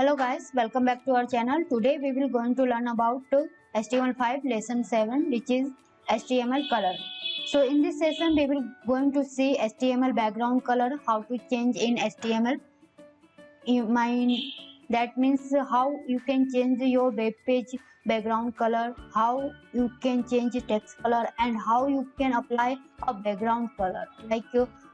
Hello guys, welcome back to our channel. Today we will going to learn about HTML5 lesson 7, which is HTML color. So in this session we will going to see HTML background color, how to change in HTML. That means how you can change your web page background color, how you can change text color, and how you can apply a background color, like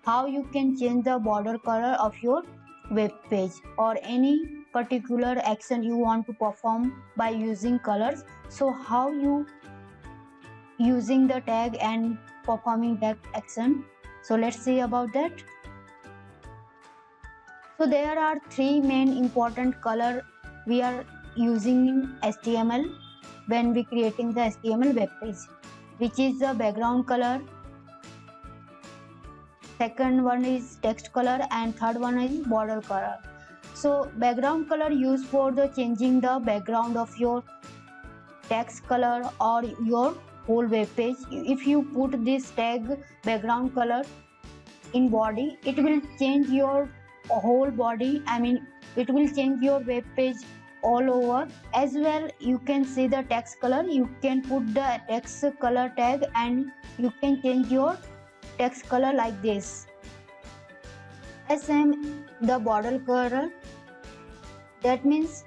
how you can change the border color of your web page or any particular action you want to perform by using colors. So how you using the tag and performing that action. So let's see about that. So there are three main important color we are using in HTML when we creating the HTML web page, which is the background color, second one is text color, and third one is border color. So background color used for the changing the background of your text color or your whole web page. If you put this tag background color in body, it will change your whole body. It will change your web page all over. As well, you can see the text color. You can put the text color tag and you can change your text color like this. Same the border color. That means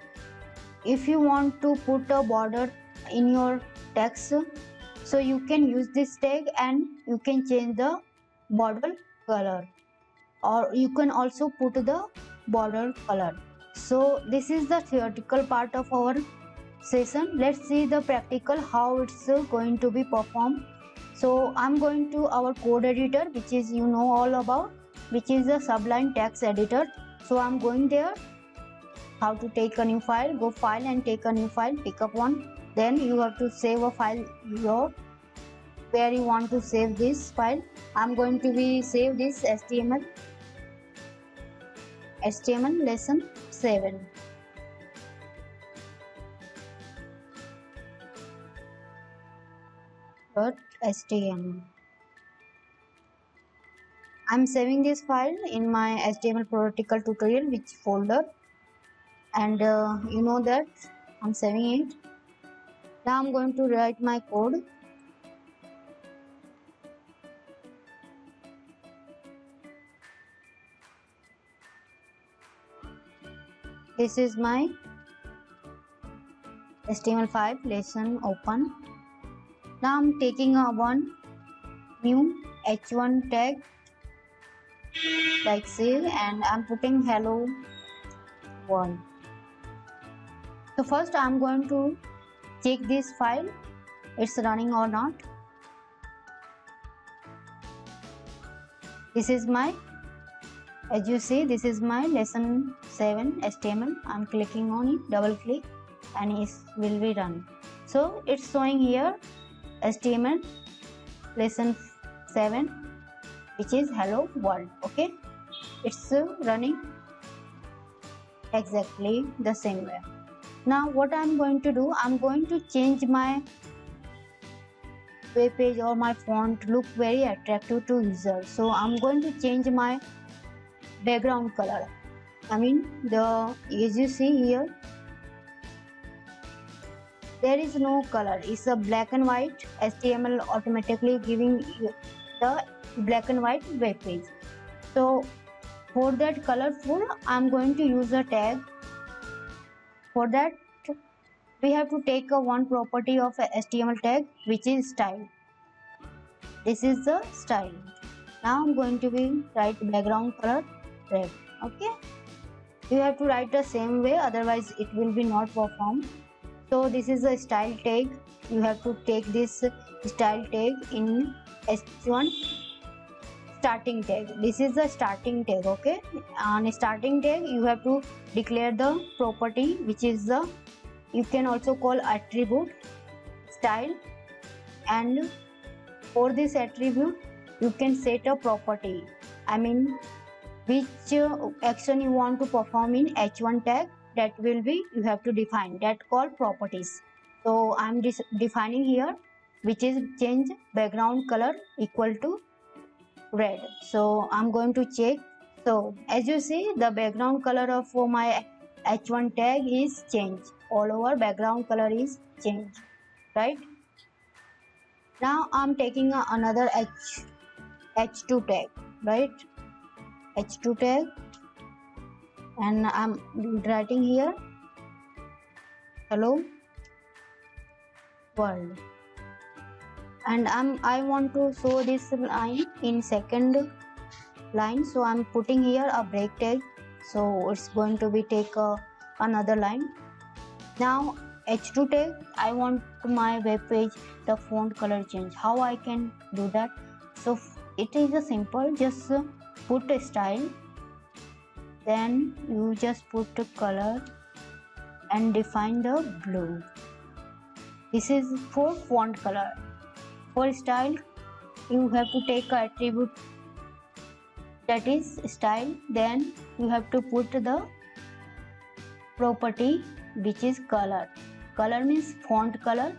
if you want to put a border in your text, so you can use this tag and you can change the border color, or you can also put the border color. So this is the theoretical part of our session. Let's see the practical how it's going to be performed. So I'm going to our code editor, which is you know all about, which is the Sublime Text Editor. So I'm going there. How to take a new file? Go file and take a new file, pick up one. Then you have to save a file where you want to save this file. I'm going to be save this HTML lesson 7. .html. I'm saving this file in my HTML practical tutorial which folder, and you know that I'm saving it. Now I'm going to write my code. This is my HTML5 lesson open. Now I'm taking a one new h1 tag like save, and I'm putting hello world. So first I'm going to check this file, it's running or not. This is my, as you see, this is my lesson 7 HTML. I'm clicking on it, double click, and it will be run. So it's showing here HTML lesson 7, which is hello world. Okay, it's running exactly the same way. Now what I'm going to do, I'm going to change my web page or my font look very attractive to users. So I'm going to change my background color. As you see here, there is no color, it's a black and white. HTML automatically giving you the black and white web page. So for that colorful, I'm going to use a tag. For that, we have to take a one property of a HTML tag, which is style. This is the style. Now I'm going to be write background color red. Okay, you have to write the same way, otherwise it will be not performed. So this is a style tag. You have to take this style tag in h1 starting tag. This is the starting tag. Okay, on a starting tag you have to declare the property, which is the, you can also call attribute style, and for this attribute you can set a property. Which action you want to perform in h1 tag, that will be you have to define, that called properties. So I'm defining here, which is change background color equal to red. So I'm going to check. So as you see, the background color of my h1 tag is changed, all over background color is changed, right? Now I'm taking another h2 tag, right? h2 tag, and I'm writing here hello world, and I want to show this line in second line, so I'm putting here a break tag, so it's going to be take another line. Now h2 tag, I want my web page the font color change. How I can do that? So it is a simple, just put a style, then you just put a color and define the blue. This is for font color. For style, you have to take an attribute that is style, then you have to put the property which is color. Color means font color.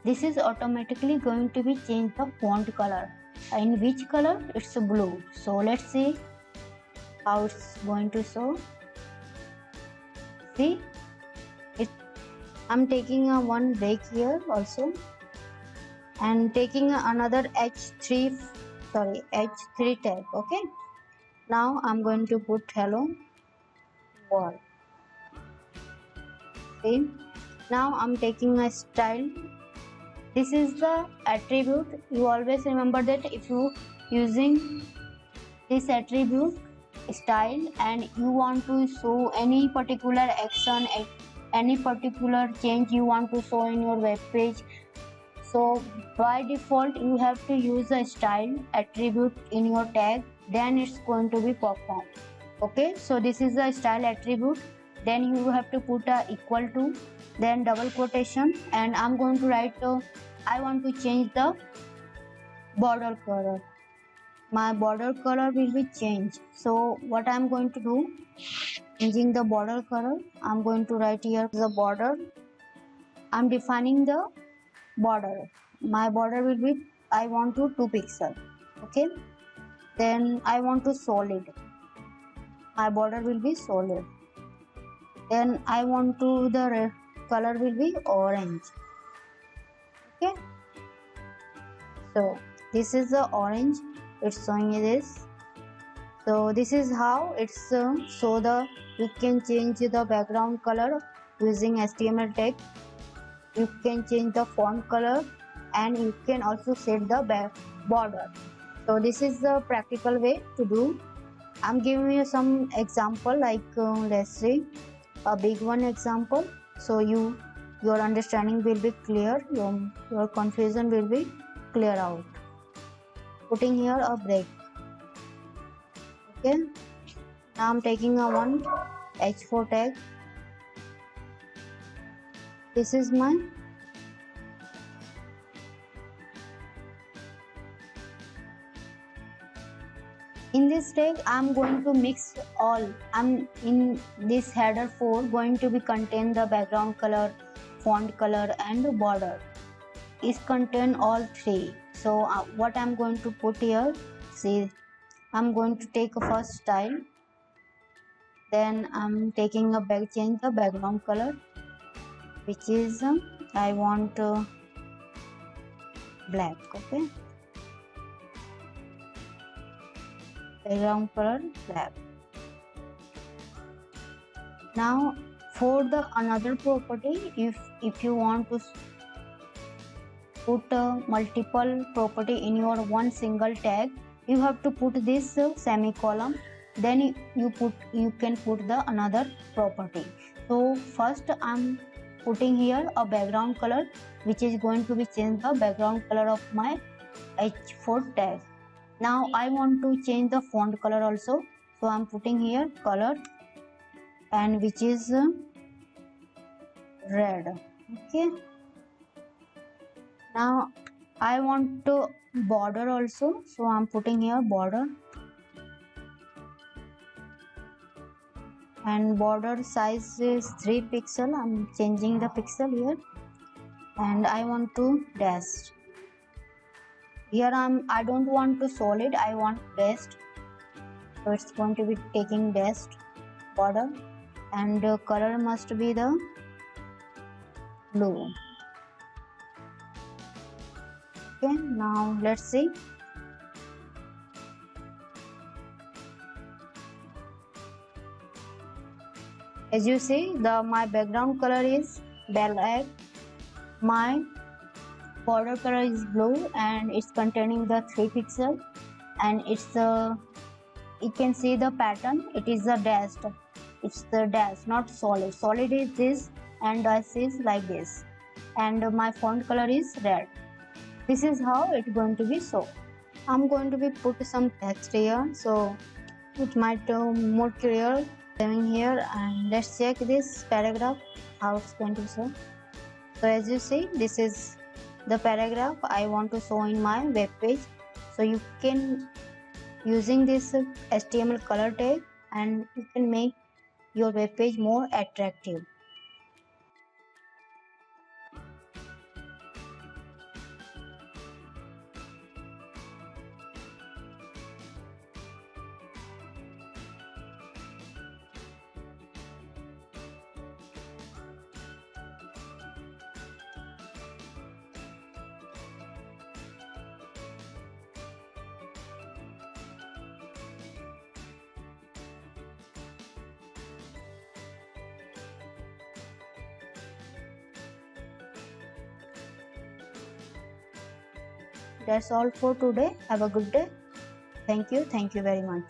This is automatically going to be change the font color. In which color? It's blue. So let's see how it's going to show. See, I'm taking a one break here also, and taking another h3 tag. Okay, now I'm going to put hello world. See, now I'm taking a style. This is the attribute. You always remember that if you using this attribute style and you want to show any particular action, any particular change you want to show in your web page, so by default you have to use a style attribute in your tag, then it's going to be performed. Okay, so this is the style attribute, then you have to put a equal to, then double quotation, and I'm going to write I want to change the border color. My border color will be changed. So what I'm going to do, changing the border color, I'm going to write here the border. I'm defining the border. My border will be, I want to 2 pixel. Okay, then I want to solid. My border will be solid. Then I want to the red color will be orange. Okay, so this is the orange, it's showing this. So this is how it's so the you can change the background color using HTML tag. You can change the font color, and you can also set the border. So this is the practical way to do. I'm giving you some example, like let's see a big one example, so your understanding will be clear, your confusion will be clear out. Putting here a break. Okay, now I'm taking a one h4 tag. This is my in this tag I'm going to mix all. I'm in this header 4 going to be contain the background color, font color and border is contain all three. So what I'm going to put here, see, I'm going to take a first style, then I'm taking a change the background color, which is I want black. Okay, background color black. Now for the another property, if you want to put multiple property in your one single tag, you have to put this semicolon, then you can put the another property. So first I'm putting here a background color, which is going to be change the background color of my h4 tag. Now I want to change the font color also, so I'm putting here color, and which is red. Okay, now I want to border also, so I'm putting here border, and border size is 3 pixel. I'm changing the pixel here, and I want to dash. Here I don't want to solid, I want dashed, so it's going to be taking dashed border. and the color must be the blue. Okay, now let's see. As you see, my background color is black, my border color is blue, and it's containing the 3 pixels, and it's you can see the pattern. It is a dashed. It's the dash, not solid. Solid is this, and dash is like this. And my font color is red. This is how it's going to be. So I'm going to be put some text here, so it might more clear coming here. And let's check this paragraph how it's going to show. So as you see, this is the paragraph I want to show in my web page. So you can using this HTML color tag, and you can make your web page more attractive. That's all for today. Have a good day. Thank you very much.